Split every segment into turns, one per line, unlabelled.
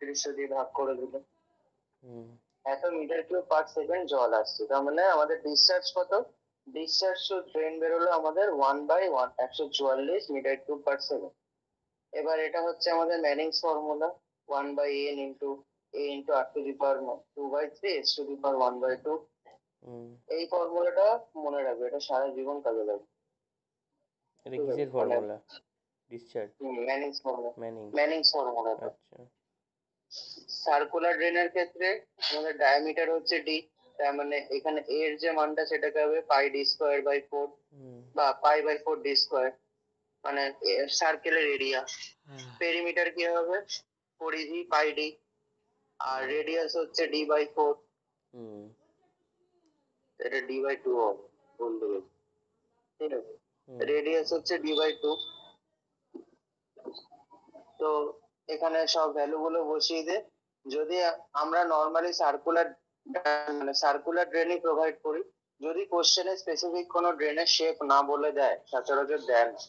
৩০ দিয়ে ভাগ করে দিলে এত মিটার কিউব পার সেকেন্ড জল আসছে। তার মানে আমাদের ডিসচার্জ কত? ডিসচার্জ টু ড্রেন বেরোলো আমাদের 1/144 মিটার কিউব পার সেকেন্ড। এবার এটা হচ্ছে আমাদের Manning's formula, 1/n into a into r to the power 2/3 s to the power 1/2। এই ফর্মুলাটা মনে রাখবে, এটা সারা জীবন কাজে লাগবে।
এটা কিসের formula? Discharge
Manning's formula.
Manning's.
Manning's formula.
আচ্ছা।
সার্কুলার ড্রেনের ক্ষেত্রে আমাদের ডায়ামিটার হচ্ছে d, তার মানে এখানে a এর যে মানটা সেটাকে হবে পাই d স্কয়ার বাই 4 বা পাই বাই 4 d স্কয়ার, মানে সার্কেলের এরিয়া। পেরিমিটার কি হবে? পরিধি পাই d, আর রেডিয়াস হচ্ছে d বাই 4, এটা d বাই 2 হবে বলতে গেলে, ঠিক আছে? রেডিয়াস হচ্ছে d বাই 2। তো এখানে সব ভ্যালু গুলো বসিয়ে দে। যদি আমরা নর্মালি সার্কুলার ড্রেনই প্রোভাইড করি, যদি কোশ্চেনে স্পেসিফিক কোনো ড্রেনের শেপ না বলে দেয়, সচরাচর দেয় না,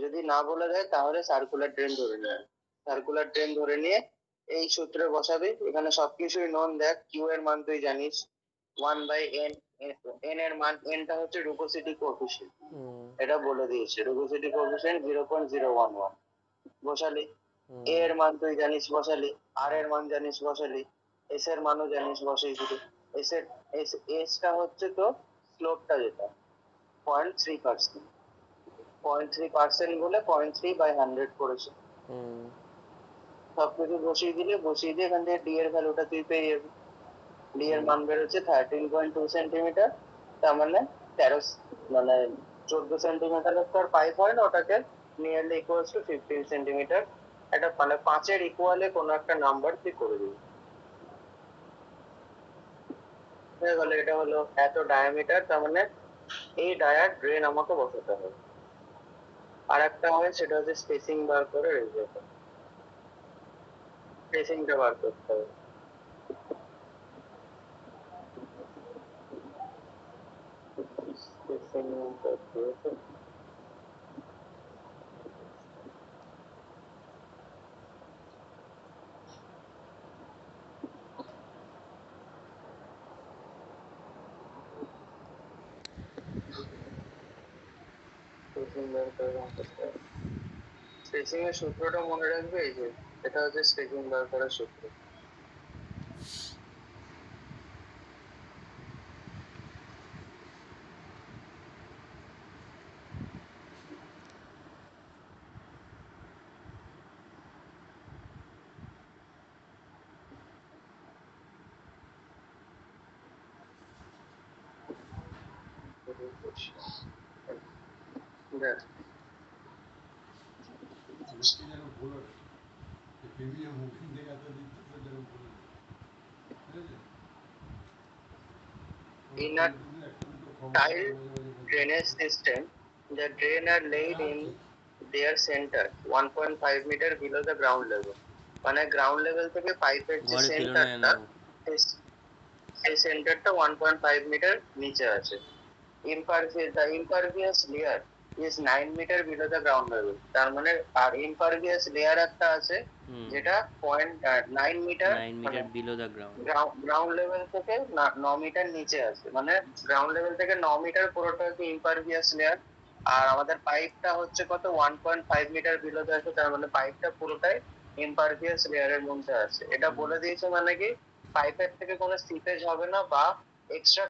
যদি না বলে দেয় তাহলে সার্কুলার ড্রেন ধরে নেয়। সার্কুলার ড্রেন ধরে নিয়ে এই সূত্রে বসাবি। এখানে সবকিছুই নন। দেখ, কিউ এর মান তুই জানিস 1/n, n এর মান, nটা হচ্ছে রুকোসিটি কোএফিসিয়েন্ট, এটা বলে দিয়েছে, রুকোসিটি কোএফিসিয়েন্ট 0.011 বসালি। এ এর মান তুই জানিস, বসালি। আর এর মান জানিস, বসালি। এস এর মানও জানিস, বসিয়ে দিলি। এস এর এসটা হচ্ছে তো স্লোপটা, যেটা 0.3%, 0.3% বলে 0.3/100 করেছে। সবকিছু বসিয়ে দিয়ে এখান থেকে ডি এর ভ্যালুটা তুই পেয়ে যাবি। ডি এর মান বেরোচ্ছে 13.2 সেন্টিমিটার। তার মানে 14 সেন্টিমিটারের তো আর পাইপ হয় না, ওটাকে নিয়ারলি ইকুয়ালস টু 15 সেন্টিমিটার। এটা মানে 5-এর ইকুয়ালে কোনো একটা নাম্বার তুই করে দিবি। হয়ে গেল, এটা হলো এত ডায়ামিটার। তার মানে এই ডায়ার ড্রেন আমাকে বসাতে হবে। আর একটা হয়, সেটা হচ্ছে স্পেসিং বার করে রেজাল্ট, স্পেসিংটা বার করতে হবে। স্পেসিংটা দিয়েছে, স্পেসিং এর সূত্রটা মনে রাখবে। এই যে এটা হচ্ছে স্পেসিং বার করার সূত্র। দেখ, in a tile drainage system, the drain are laid in their center 1.5 meter below the ground level, মানে গ্রাউন্ড লেভেল থেকে পাইপের যে সেন্টারটা, সেই সেন্টারটা 1.5 মিটার নিচে আছে। The impervious layer is 9 meter below the ground level, তার মানে আর impervious layer একটা আছে যেটা 0.9 metre
below the ground,
ground level থেকে 9 মিটার নিচে আছে। মানে গ্রাউন্ড লেভেল থেকে 9 মিটার পুরোটা হচ্ছে ইম্পারভিয়াস লেয়ার। আর আমাদের পাইপটা হচ্ছে কত, 1.5 মিটার বিলো আছে। তার মানে পাইপটা পুরোটাই ইম্পারভিয়াস লেয়ারের মধ্যে আছে। এটা বলে দিয়েছে মানে কি, পাইপের থেকে কোনো সিপেজ হবে না বা এক্সট্রা